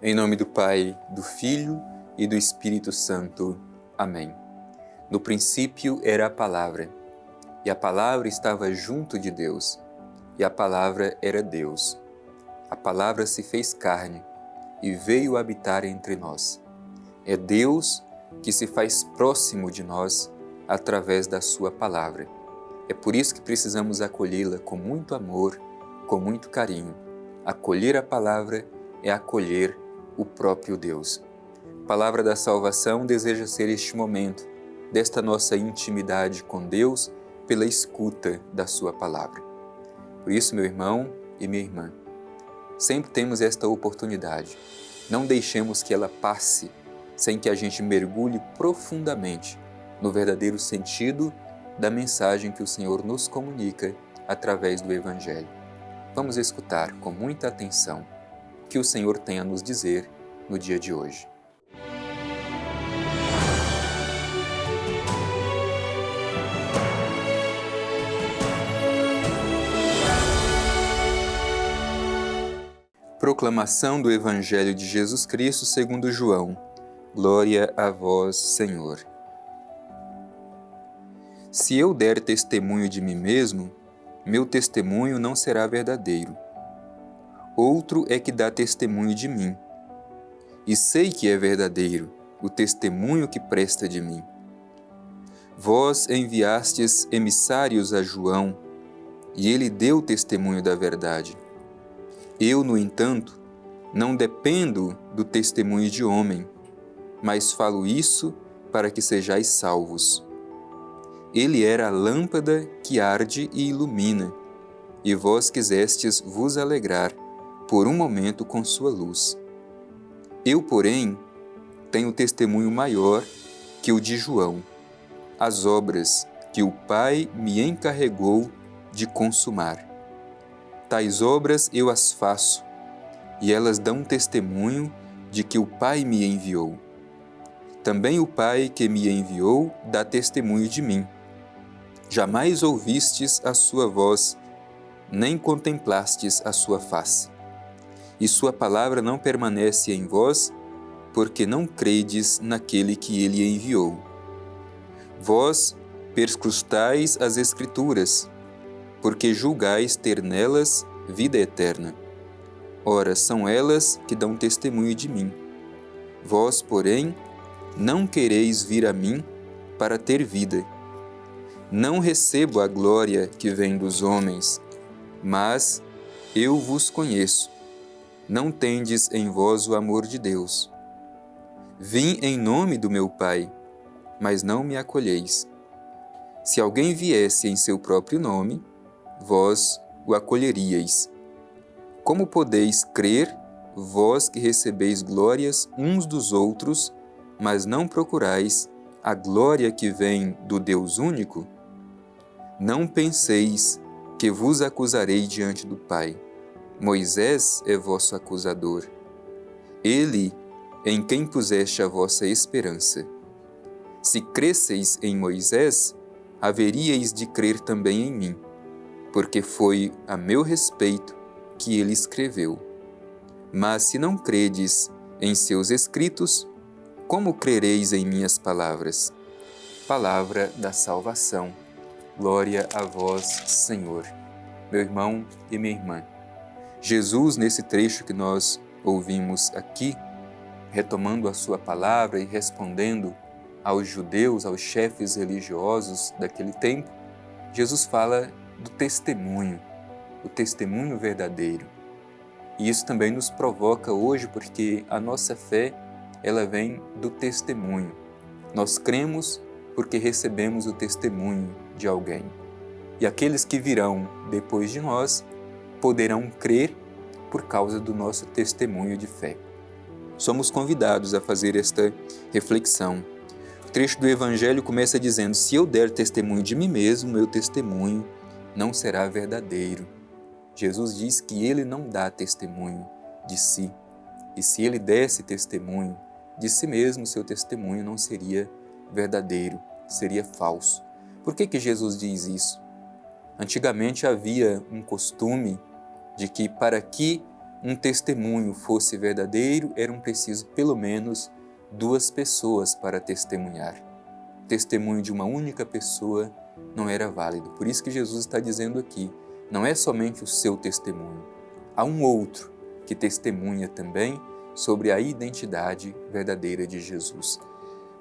Em nome do Pai, do Filho e do Espírito Santo. Amém. No princípio era a Palavra, e a Palavra estava junto de Deus, e a Palavra era Deus. A Palavra se fez carne e veio habitar entre nós. É Deus que se faz próximo de nós através da sua Palavra. É por isso que precisamos acolhê-la com muito amor, com muito carinho. Acolher a Palavra é acolher o próprio Deus. A Palavra da Salvação deseja ser este momento desta nossa intimidade com Deus pela escuta da sua Palavra. Por isso, meu irmão e minha irmã, sempre temos esta oportunidade. Não deixemos que ela passe sem que a gente mergulhe profundamente no verdadeiro sentido da mensagem que o Senhor nos comunica através do Evangelho. Vamos escutar com muita atenção o que o Senhor tem a nos dizer no dia de hoje. Proclamação do Evangelho de Jesus Cristo segundo João. Glória a vós, Senhor. Se eu der testemunho de mim mesmo, meu testemunho não será verdadeiro. Outro é que dá testemunho de mim. E sei que é verdadeiro o testemunho que presta de mim. Vós enviastes emissários a João, e ele deu testemunho da verdade. Eu, no entanto, não dependo do testemunho de homem, mas falo isso para que sejais salvos. Ele era a lâmpada que arde e ilumina, e vós quisestes vos alegrar por um momento com sua luz. Eu, porém, tenho testemunho maior que o de João, as obras que o Pai me encarregou de consumar. Tais obras eu as faço, e elas dão testemunho de que o Pai me enviou. Também o Pai que me enviou dá testemunho de mim. Jamais ouvistes a sua voz, nem contemplastes a sua face. E sua palavra não permanece em vós, porque não credes naquele que ele enviou. Vós perscrutais as Escrituras, porque julgais ter nelas vida eterna. Ora, são elas que dão testemunho de mim. Vós, porém, não quereis vir a mim para ter vida. Não recebo a glória que vem dos homens, mas eu vos conheço. Não tendes em vós o amor de Deus. Vim em nome do meu Pai, mas não me acolheis. Se alguém viesse em seu próprio nome, vós o acolheríeis. Como podeis crer, vós que recebeis glórias uns dos outros, mas não procurais a glória que vem do Deus único? Não penseis que vos acusarei diante do Pai. Moisés é vosso acusador. Ele em quem puseste a vossa esperança. Se cresseis em Moisés, haveríeis de crer também em mim, porque foi a meu respeito que ele escreveu. Mas se não credes em seus escritos, como crereis em minhas palavras? Palavra da salvação. Glória a vós, Senhor. Meu irmão e minha irmã, Jesus, nesse trecho que nós ouvimos aqui, retomando a sua palavra e respondendo aos judeus, aos chefes religiosos daquele tempo, Jesus fala do testemunho, o testemunho verdadeiro. E isso também nos provoca hoje, porque a nossa fé, ela vem do testemunho. Nós cremos porque recebemos o testemunho de alguém. E aqueles que virão depois de nós poderão crer por causa do nosso testemunho de fé. Somos convidados a fazer esta reflexão. O trecho do Evangelho começa dizendo: se eu der testemunho de mim mesmo, meu testemunho não será verdadeiro. Jesus diz que ele não dá testemunho de si. E se ele desse testemunho de si mesmo, seu testemunho não seria verdadeiro, seria falso. Por que Jesus diz isso? Antigamente havia um costume de que para que um testemunho fosse verdadeiro, eram preciso pelo menos 2 pessoas para testemunhar. O testemunho de uma única pessoa não era válido. Por isso que Jesus está dizendo aqui, não é somente o seu testemunho. Há um outro que testemunha também sobre a identidade verdadeira de Jesus.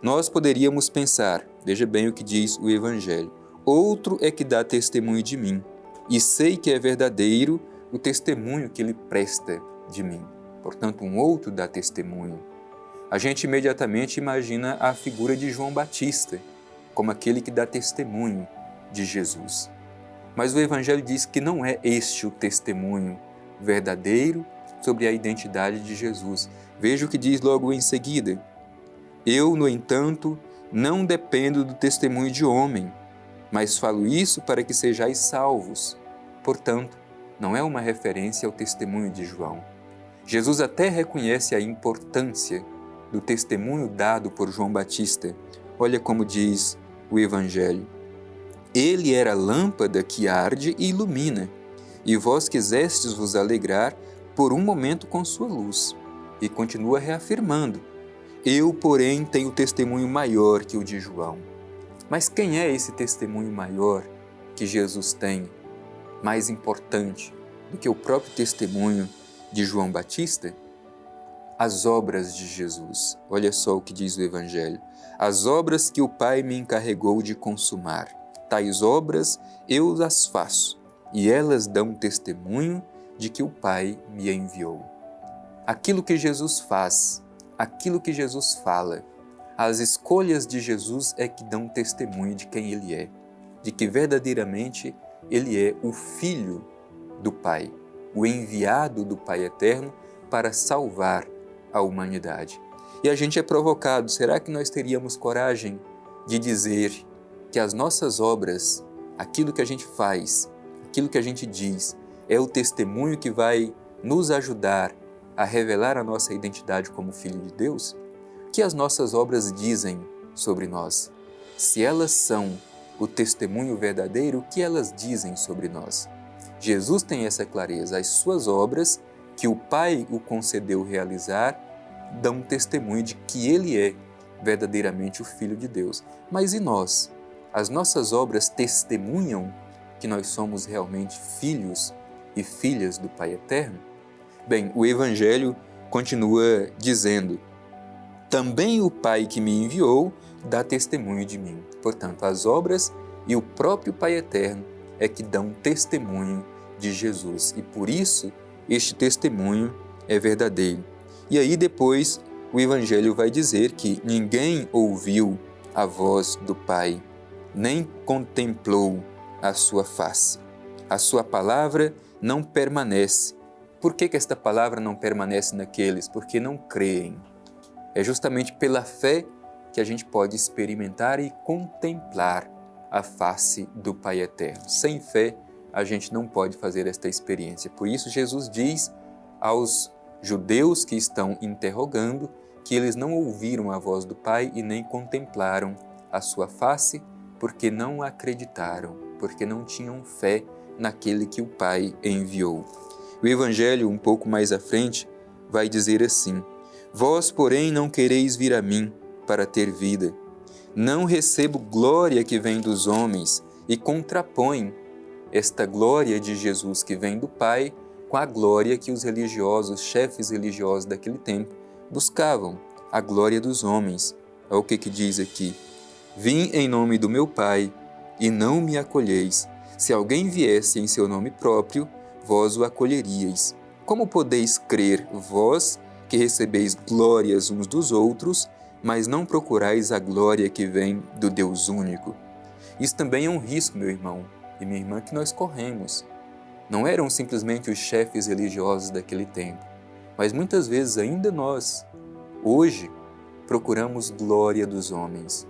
Nós poderíamos pensar, veja bem o que diz o Evangelho, outro é que dá testemunho de mim, e sei que é verdadeiro o testemunho que ele presta de mim. Portanto, um outro dá testemunho. A gente imediatamente imagina a figura de João Batista, como aquele que dá testemunho de Jesus. Mas o Evangelho diz que não é este o testemunho verdadeiro sobre a identidade de Jesus. Veja o que diz logo em seguida. Eu, no entanto, não dependo do testemunho de homem, mas falo isso para que sejais salvos. Portanto, não é uma referência ao testemunho de João. Jesus até reconhece a importância do testemunho dado por João Batista. Olha como diz o Evangelho. Ele era a lâmpada que arde e ilumina, e vós quisestes vos alegrar por um momento com sua luz. E continua reafirmando, eu, porém, tenho testemunho maior que o de João. Mas quem é esse testemunho maior que Jesus tem, mais importante do que o próprio testemunho de João Batista? As obras de Jesus. Olha só o que diz o Evangelho. As obras que o Pai me encarregou de consumar. Tais obras eu as faço, e elas dão testemunho de que o Pai me enviou. Aquilo que Jesus faz, aquilo que Jesus fala, as escolhas de Jesus é que dão testemunho de quem Ele é, de que verdadeiramente Ele é o Filho do Pai, o enviado do Pai Eterno para salvar a humanidade. E a gente é provocado, será que nós teríamos coragem de dizer que as nossas obras, aquilo que a gente faz, aquilo que a gente diz, é o testemunho que vai nos ajudar a revelar a nossa identidade como Filho de Deus? O que as nossas obras dizem sobre nós? Se elas são o testemunho verdadeiro, o que elas dizem sobre nós? Jesus tem essa clareza, as suas obras, que o Pai o concedeu realizar, dão testemunho de que Ele é verdadeiramente o Filho de Deus. Mas e nós? As nossas obras testemunham que nós somos realmente filhos e filhas do Pai Eterno? Bem, o Evangelho continua dizendo, também o Pai que me enviou dá testemunho de mim. Portanto, as obras e o próprio Pai Eterno é que dão testemunho de Jesus. E por isso, este testemunho é verdadeiro. E aí depois o Evangelho vai dizer que ninguém ouviu a voz do Pai, nem contemplou a sua face. A sua palavra não permanece. Por que esta palavra não permanece naqueles? Porque não creem. É justamente pela fé que a gente pode experimentar e contemplar a face do Pai Eterno. Sem fé, a gente não pode fazer esta experiência. Por isso, Jesus diz aos judeus que estão interrogando que eles não ouviram a voz do Pai e nem contemplaram a sua face, porque não acreditaram, porque não tinham fé naquele que o Pai enviou. O Evangelho, um pouco mais à frente, vai dizer assim, vós, porém, não quereis vir a mim para ter vida. Não recebo glória que vem dos homens e contrapõe esta glória de Jesus que vem do Pai com a glória que os religiosos, chefes religiosos daquele tempo, buscavam, a glória dos homens. Olha o que diz aqui. Vim em nome do meu Pai e não me acolheis. Se alguém viesse em seu nome próprio, vós o acolheríeis. Como podeis crer, vós, que recebeis glórias uns dos outros, mas não procurais a glória que vem do Deus único? Isso também é um risco, meu irmão e minha irmã, que nós corremos. Não eram simplesmente os chefes religiosos daquele tempo, mas muitas vezes ainda nós, hoje, procuramos glória dos homens,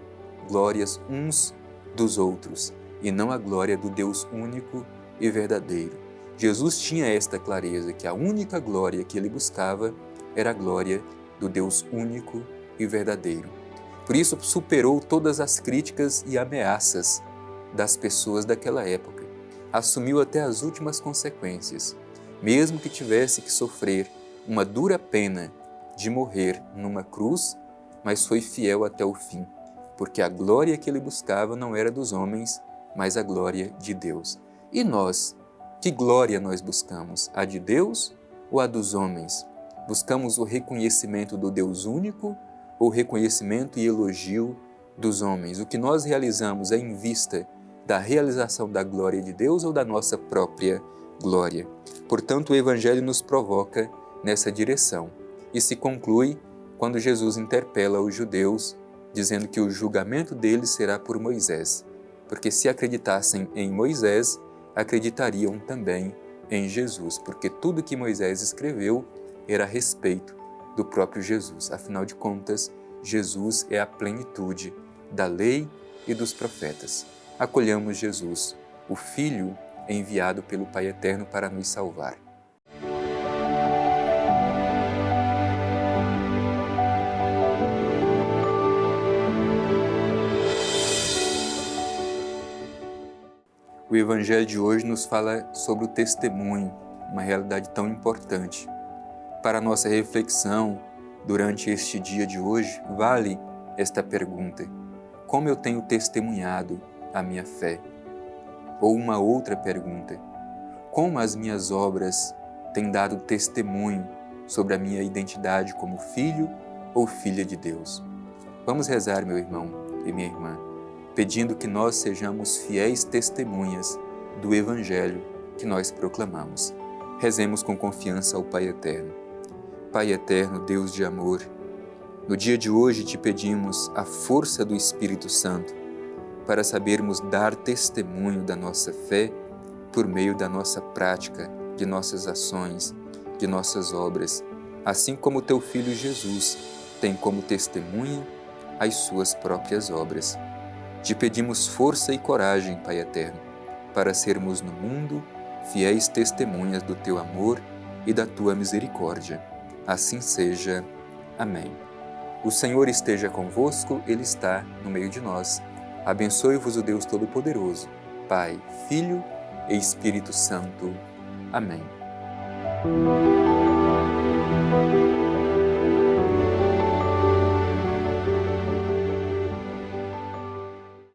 glórias uns dos outros, e não a glória do Deus único e verdadeiro. Jesus tinha esta clareza, que a única glória que ele buscava era a glória do Deus único e verdadeiro. Por isso, superou todas as críticas e ameaças das pessoas daquela época. Assumiu até as últimas consequências. mesmo que tivesse que sofrer uma dura pena de morrer numa cruz, mas foi fiel até o fim, porque a glória que ele buscava não era dos homens, mas a glória de Deus. E nós, que glória nós buscamos? A de Deus ou a dos homens? Buscamos o reconhecimento do Deus único ou o reconhecimento e elogio dos homens? O que nós realizamos é em vista da realização da glória de Deus ou da nossa própria glória? Portanto, o Evangelho nos provoca nessa direção e se conclui quando Jesus interpela os judeus, dizendo que o julgamento deles será por Moisés, porque se acreditassem em Moisés, acreditariam também em Jesus, porque tudo que Moisés escreveu era a respeito do próprio Jesus. Afinal de contas, Jesus é a plenitude da lei e dos profetas. Acolhamos Jesus, o Filho enviado pelo Pai Eterno para nos salvar. O Evangelho de hoje nos fala sobre o testemunho, uma realidade tão importante. Para a nossa reflexão durante este dia de hoje, vale esta pergunta: como eu tenho testemunhado a minha fé? Ou uma outra pergunta: como as minhas obras têm dado testemunho sobre a minha identidade como filho ou filha de Deus? Vamos rezar, meu irmão e minha irmã, pedindo que nós sejamos fiéis testemunhas do Evangelho que nós proclamamos. Rezemos com confiança ao Pai Eterno. Pai Eterno, Deus de amor, no dia de hoje te pedimos a força do Espírito Santo para sabermos dar testemunho da nossa fé por meio da nossa prática, de nossas ações, de nossas obras, assim como teu Filho Jesus tem como testemunha as suas próprias obras. Te pedimos força e coragem, Pai Eterno, para sermos no mundo fiéis testemunhas do Teu amor e da Tua misericórdia. Assim seja. Amém. O Senhor esteja convosco, Ele está no meio de nós. Abençoe-vos o Deus Todo-Poderoso, Pai, Filho e Espírito Santo. Amém.